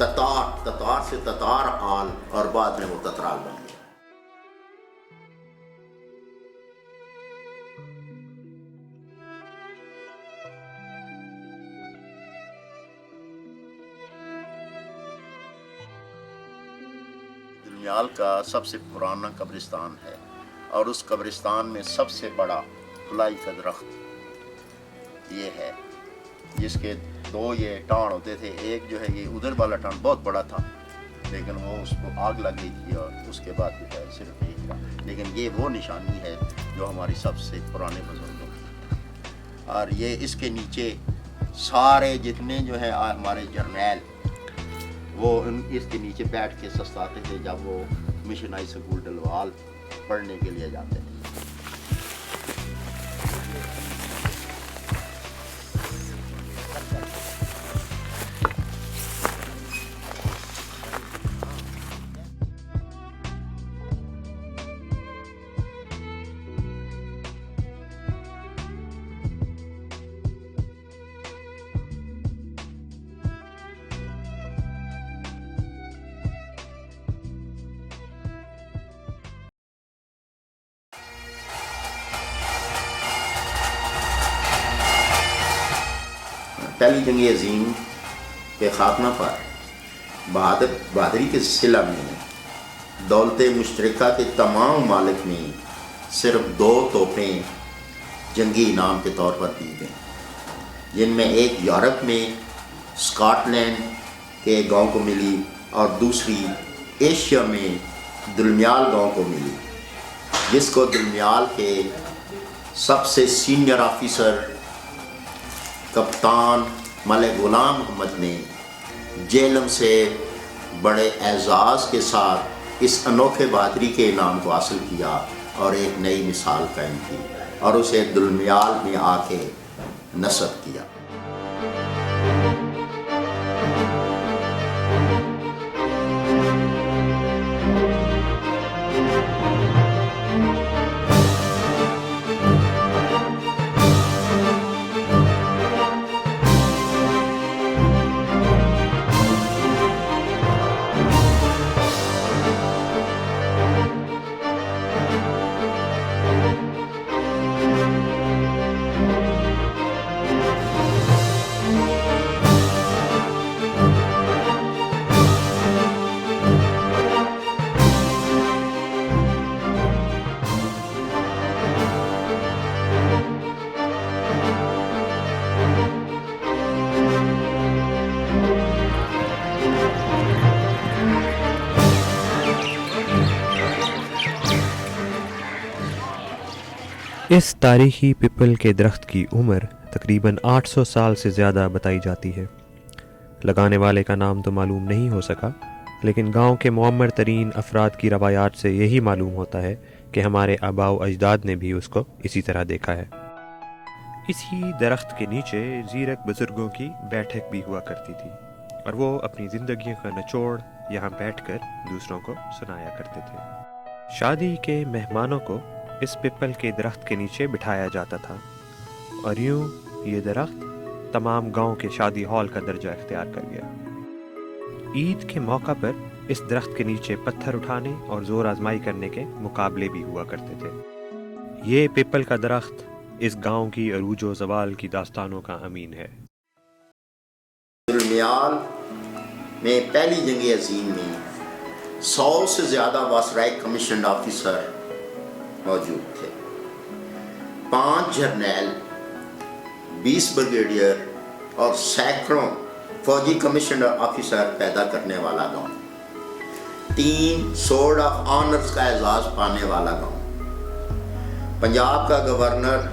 ततार से ततार आल और बाद में वो ततराल बन गया। दुनियाल का सबसे पुराना कब्रिस्तान है और उस कब्रिस्तान में सबसे बड़ा फुलाई का दरख्त ये है, जिसके दो ये टाण होते थे। एक जो है ये उधर वाला टाण बहुत बड़ा था, लेकिन वो उसको आग लग गई थी और उसके बाद जो है सिर्फ एक था। लेकिन ये वो निशानी है जो हमारी सबसे पुराने बुजुर्गों की। और ये इसके नीचे सारे जितने जो है हमारे जर्नैल वो इसके नीचे बैठ के सस्ताते थे जब वो मिशनाई स्कूल डलवाल पढ़ने के लिए जाते थे। पहली जंग अजीम के खात्मा पर बहादुरी के सिलसिला में दौलत मुश्तरका के तमाम मालिक ने सिर्फ 2 तोहफें जंगी इनाम के तौर पर दी गई, जिनमें एक यूरोप में स्कॉटलैंड के गांव को मिली और दूसरी एशिया में दुलमियाल गांव को मिली, जिसको दुलमियाल के सबसे सीनियर ऑफिसर कप्तान मलिक गुलाम मोहम्मद ने जेलम से बड़े एजाज़ के साथ इस अनोखे बहादुरी के इनाम को हासिल किया और एक नई मिसाल कायम की और उसे दुलमियाल में आके नस्ब किया। इस तारीखी पिपल के दरख्त की उम्र तकरीबन 800 साल से ज़्यादा बताई जाती है। लगाने वाले का नाम तो मालूम नहीं हो सका, लेकिन गांव के मुअम्मर तरीन अफराद की रवायात से यही मालूम होता है कि हमारे आबाओ अजदाद ने भी उसको इसी तरह देखा है। इसी दरख्त के नीचे ज़ीरक बुजुर्गों की बैठक भी हुआ करती थी और वो अपनी ज़िंदगी का निचोड़ यहाँ बैठकर दूसरों को सुनाया करते थे। शादी के मेहमानों को इस पिपल के दरख्त के नीचे बिठाया जाता था और यूं ये दरख्त तमाम गांव के शादी हॉल का दर्जा इख्तियार कर गया। ईद के मौका पर इस दरख्त के नीचे पत्थर उठाने और जोर आजमाई करने के मुकाबले भी हुआ करते थे। ये पिपल का दरख्त इस गांव की अरूजो ज़वाल की दास्तानों का अमीन है। दुलमियाल में पहली जंग अजीम में 100 से ज़्यादा वासराय कमीशन ऑफिसर मौजूद थे। 5 जर्नैल, 20 ब्रिगेडियर और सैकड़ों फौजी कमीशन ऑफिसर पैदा करने वाला गांव, 3 सोर्ड ऑफ ऑनर्स का एजाज पाने वाला गांव, पंजाब का गवर्नर,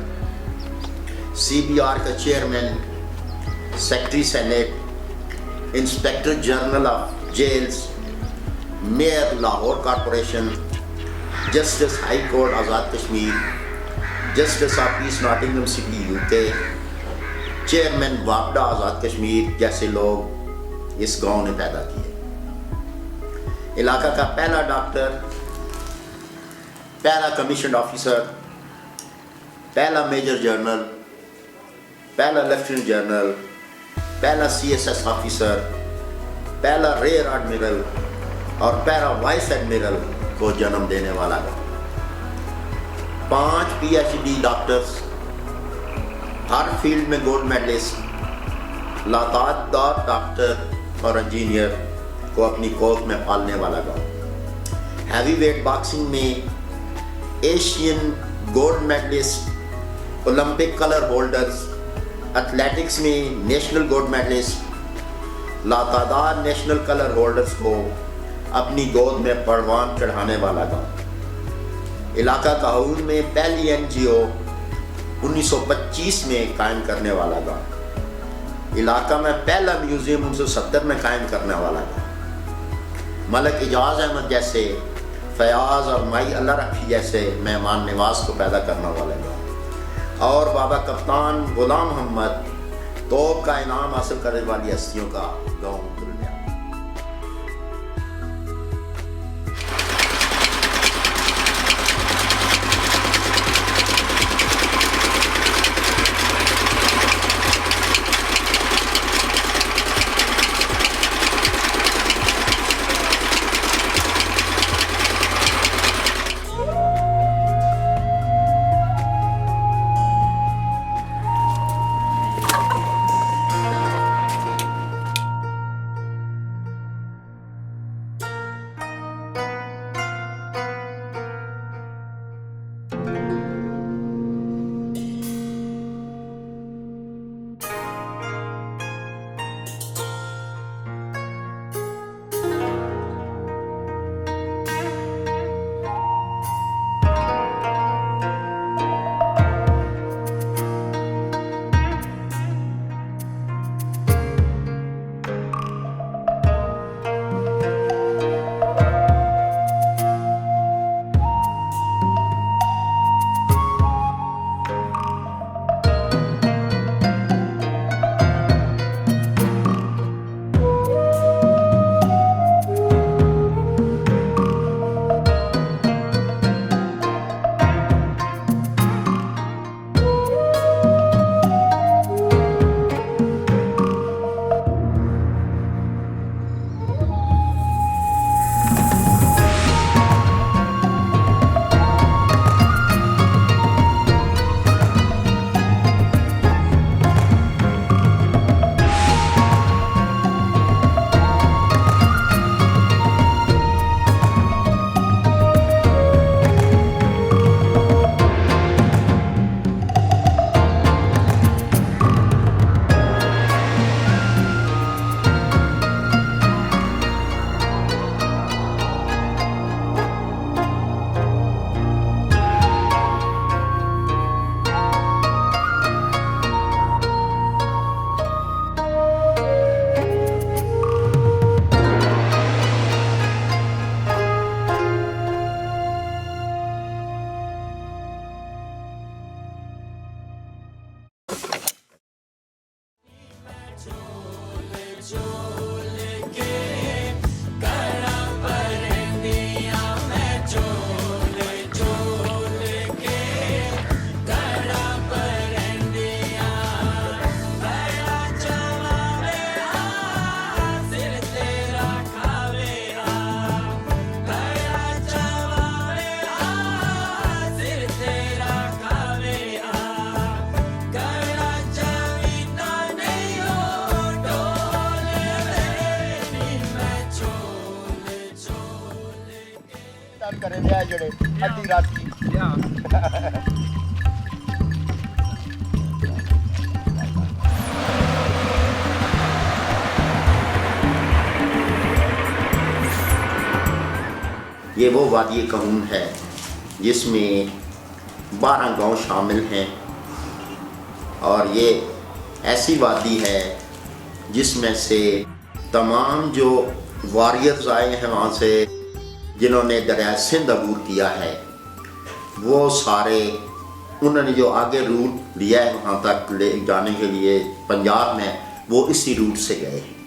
CBR का chairman, secretary senate, inspector general of jails, mayor Lahore corporation, justice high court Azad Kashmir, justice of peace Nottingham city UK, chairman वापडा आज़ाद कश्मीर जैसे लोग इस गांव ने पैदा किए। इलाका का पहला डॉक्टर, पहला कमीशन ऑफिसर, पहला मेजर जनरल, पहला लेफ्टिनेंट जनरल, पहला CSS ऑफिसर, पहला रेयर एडमिरल और पहला वाइस एडमिरल को जन्म देने वाला गाँव। 5 PhD डॉक्टर्स, हर फील्ड में गोल्ड मेडलिस्ट, लातादार डॉक्टर और इंजीनियर को अपनी कोख में पालने वाला गाँव। हैवी वेट बॉक्सिंग में Asian gold medallist, Olympic colour holders, athletics में नेशनल गोल्ड मेडलिस्ट, लातादार नेशनल कलर होल्डर्स को अपनी गोद में परवान चढ़ाने वाला गाँव। इलाका काहून में पहली NGO 1925 में कायम करने वाला गाँव। इलाका में पहला म्यूजियम 1970 में कायम करने वाला गाँव। मलिक एजाज अहमद जैसे, फयाज और माई अल्लाह रखी जैसे मेहमान नवाज को पैदा करने वाला गाँव। और बाबा कप्तान गुलाम मोहम्मद तोप का इनाम हासिल करने वाली हस्तियों का गाँव दुनिया। करे लिया जड़े अद्धी राती ये वो वादी कहून है जिसमें 12 गांव शामिल हैं और ये ऐसी वादी है जिसमें से तमाम जो वॉरियर्स आए हैं वहाँ से जिन्होंने दरिया सिंध अबूर किया है वो सारे उन्होंने जो आगे रूट लिया है वहाँ तक ले जाने के लिए पंजाब में वो इसी रूट से गए हैं।